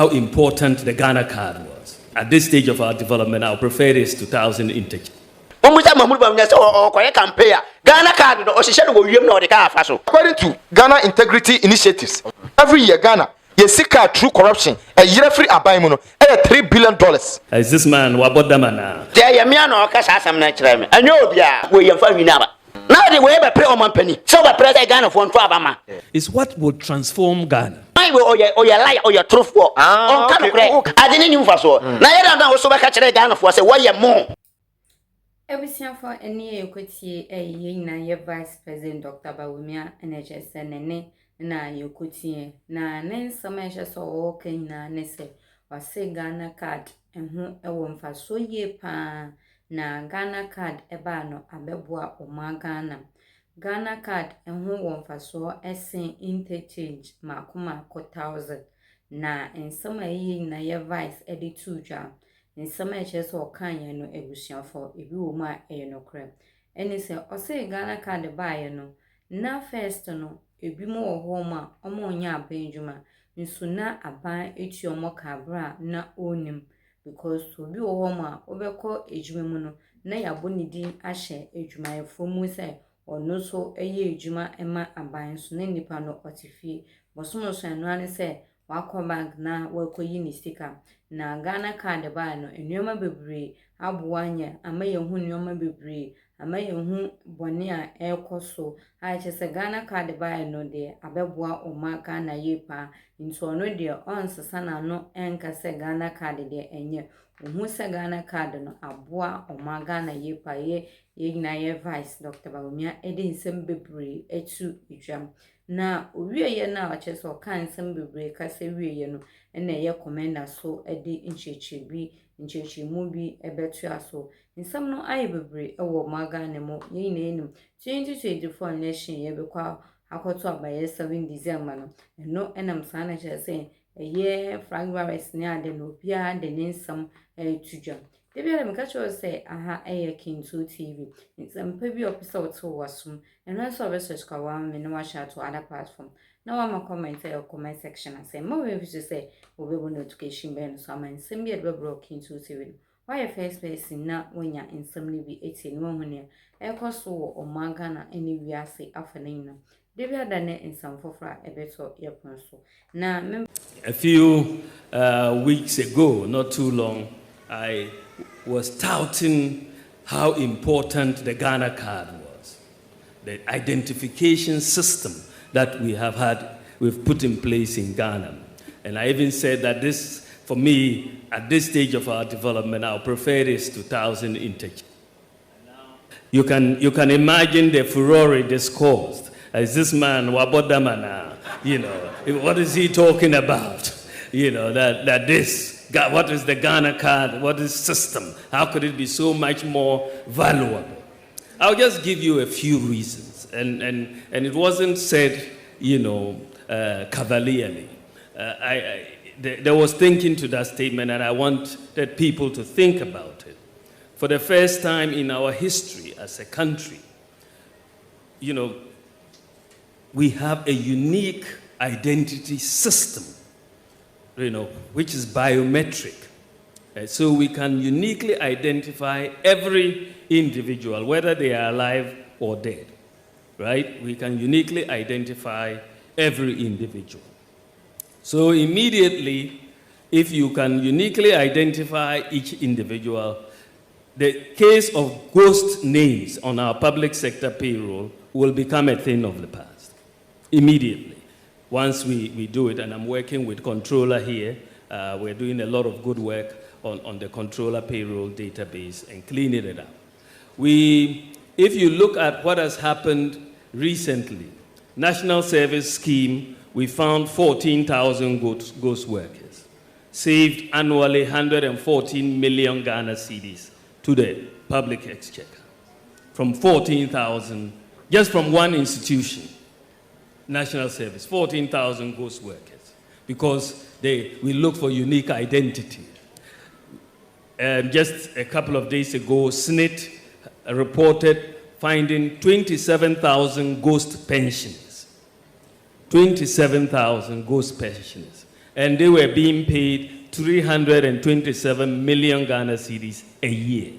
how important the Ghana card was. At this stage of our development, our preferred is 2,000 integer. According to Ghana Integrity Initiatives, every year Ghana Yesika through corruption a year free abaymuno $3 billion. Is this man Wabodamana? It's what will transform Ghana. Everything for any equity a Vice President Dr. Bawumia NHS na yokutie na nensa measure so okay na nese wase Ghana card ehu ewo mfaso ye pa na Ghana card eba no abeboa oma Ghana card ehu wo mfaso esen interchange makoma 1000 na ensama ye na ye vice editu jam ensama eche so kan ye no ebusuafo ebi wo ma no krem eni se ose Ghana card ba ye no na first no ebi mo wo homa omo nya abenjuma nso na aban eti omo kabra na onim because obi wo homa obekọ ejuma mu no na yabo nidi ahye ejuma efo mu se ono so eye ejuma ema aban so na nipa no otifie bosomo so eno ane se wakọ bank na wakoyi ni stika na Ghana card ba no enuoma bebre aboanya amaye hu enuoma bebre amaye hu bone a ekoso a chese Ghana card ba no de abeboa oma Ghana yepa nso ono de onsesa na no enka se Ghana card de enye hu se Ghana card no aboa oma Ghana yepa ye na ye Vice Dr. Bawumia edi nsem bebre etu idwam na owieye na achese o kan nsem bebre kase wieye no na ye commander so edi ncheche mu bi ebetu aso nsem no aye bebre ewo magane mo ye na enim 2024 election ye bekwa akoto abaye 7 December no no enam sana chese ye fragments ne ade no bia de nsem tujam Debiara mkacho se aha Kintu TV. Nsem pebi opisa oto wasum. Eno so research ka wa me no wa share to other platform. Na wa ma comment your comment section and say more we say we notification ben so am nsem bi be bro Kintu TV. Why first person na wonya nsem ni bi eti no hu ne. Ekoso o magana eni wiase afane na. Debiara ne nsem fofra ebeto yepon so. Na A few weeks ago, not too long, I was touting how important the Ghana card was, the identification system that we've put in place in Ghana. And I even said that this, for me, at this stage of our development, our preferred is 2,000 integer. You can imagine the furore this caused. Is this man Wabodamana? What is he talking about? That this. What is the Ghana card? What is system? How could it be so much more valuable? I'll just give you a few reasons. And it wasn't said, cavalierly. There was thinking to that statement, and I wanted people to think about it. For the first time in our history as a country, we have a unique identity system, which is biometric. So we can uniquely identify every individual, whether they are alive or dead, right? We can uniquely identify every individual. So immediately, if you can uniquely identify each individual, the case of ghost names on our public sector payroll will become a thing of the past, immediately. Once we do it, and I'm working with controller here, we're doing a lot of good work on the controller payroll database and cleaning it up. If you look at what has happened recently, National Service Scheme, we found 14,000 ghost workers, saved annually 114 million Ghana cedis to the public exchequer. From 14,000, just from one institution. National Service, 14,000 ghost workers, because we look for unique identity. Just a couple of days ago, SNIT reported finding 27,000 ghost pensioners. 27,000 ghost pensioners. and they were being paid 327 million Ghana cedis a year.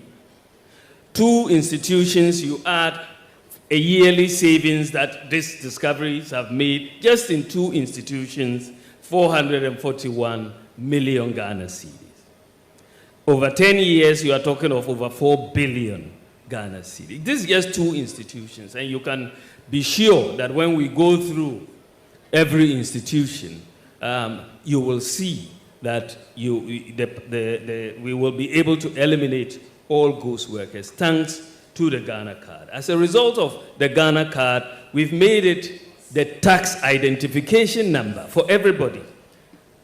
2 institutions, you add a yearly savings that these discoveries have made, just in 2 institutions, 441 million Ghana cedis. Over 10 years, you are talking of over 4 billion Ghana cedis. This is just 2 institutions, and you can be sure that when we go through every institution, you will see that we will be able to eliminate all ghost workers thanks to the Ghana card. As a result of the Ghana card, we've made it the tax identification number for everybody.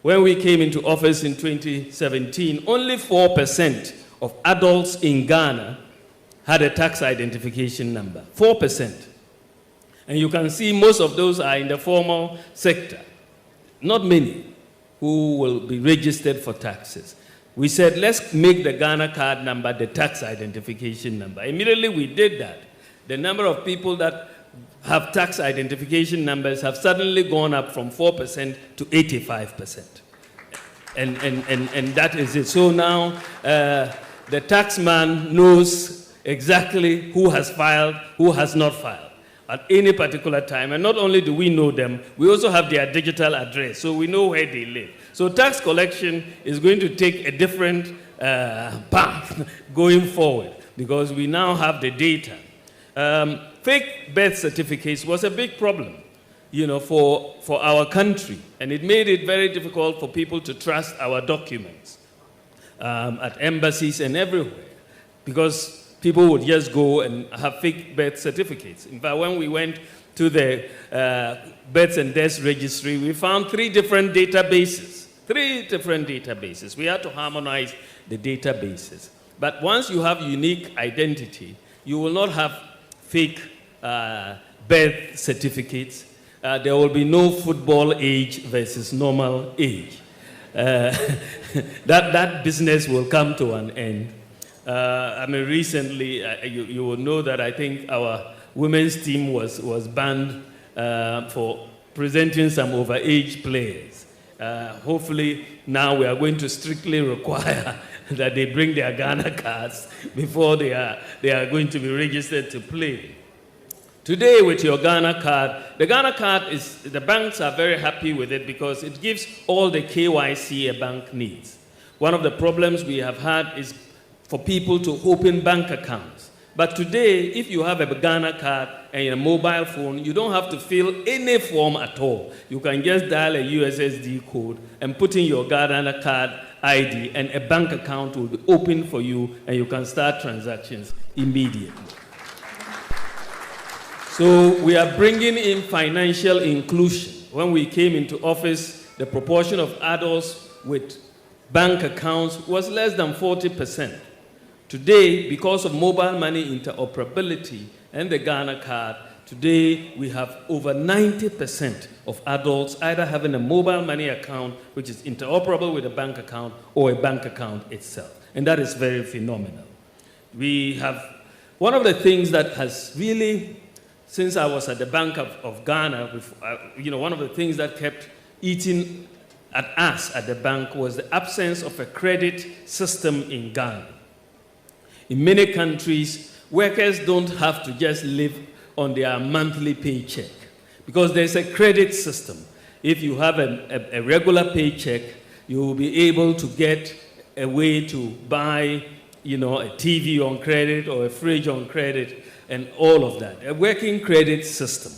When we came into office in 2017, only 4% of adults in Ghana had a tax identification number. 4%. And you can see most of those are in the formal sector. Not many who will be registered for taxes. We said, let's make the Ghana card number the tax identification number. Immediately we did that. The number of people that have tax identification numbers have suddenly gone up from 4% to 85%. And that is it. So now the taxman knows exactly who has filed, who has not filed at any particular time. And not only do we know them, we also have their digital address, so we know where they live. So tax collection is going to take a different path going forward because we now have the data. Fake birth certificates was a big problem, for our country, and it made it very difficult for people to trust our documents at embassies and everywhere, because people would just go and have fake birth certificates. In fact, when we went to the births and deaths registry, we found 3 different databases. 3 different databases. We had to harmonize the databases. But once you have unique identity, you will not have fake birth certificates. There will be no football age versus normal age. That business will come to an end. Recently, you will know that I think our women's team was banned for presenting some overage players. Hopefully, now we are going to strictly require that they bring their Ghana cards before they are going to be registered to play. Today, with your Ghana card, the Ghana card the banks are very happy with it because it gives all the KYC a bank needs. One of the problems we have had is for people to open bank accounts. But today, if you have a Ghana card and a mobile phone, you don't have to fill any form at all. You can just dial a USSD code and put in your Ghana card ID, and a bank account will be open for you, and you can start transactions immediately. So we are bringing in financial inclusion. When we came into office, the proportion of adults with bank accounts was less than 40%. Today, because of mobile money interoperability and the Ghana card, today we have over 90% of adults either having a mobile money account which is interoperable with a bank account or a bank account itself. And that is very phenomenal. We have one of the things that has really, since I was at the Bank of Ghana, one of the things that kept eating at us at the bank was the absence of a credit system in Ghana. In many countries, workers don't have to just live on their monthly paycheck because there's a credit system. If you have a regular paycheck, you will be able to get a way to buy, a TV on credit or a fridge on credit and all of that. A working credit system.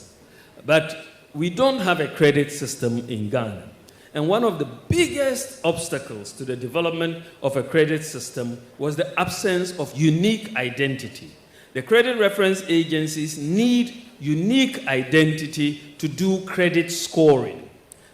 But we don't have a credit system in Ghana. And one of the biggest obstacles to the development of a credit system was the absence of unique identity. The credit reference agencies need unique identity to do credit scoring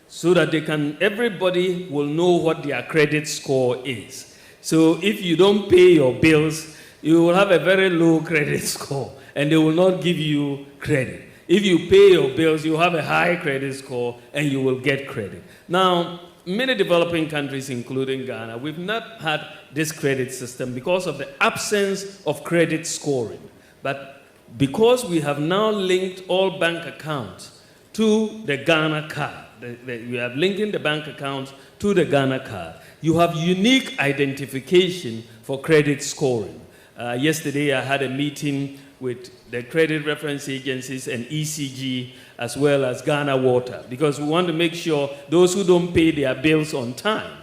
so that everybody will know what their credit score is. So if you don't pay your bills, you will have a very low credit score and they will not give you credit. If you pay your bills, you have a high credit score and you will get credit. Now, many developing countries, including Ghana, we've not had this credit system because of the absence of credit scoring. But because we have now linked all bank accounts to the Ghana card, You have linking the bank accounts to the Ghana card. You have unique identification for credit scoring. Yesterday, I had a meeting with the credit reference agencies and ECG, as well as Ghana Water, because we want to make sure those who don't pay their bills on time,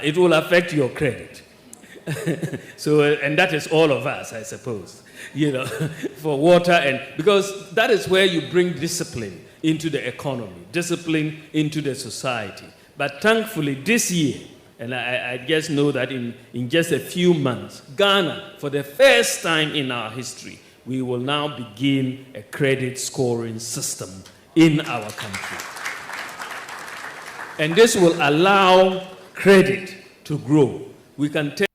it will affect your credit. So, and that is all of us, I suppose, for water, and because that is where you bring discipline into the economy, discipline into the society. But thankfully, this year, and I just know that in just a few months, Ghana, for the first time in our history, we will now begin a credit scoring system in our country. And this will allow credit to grow. We can tell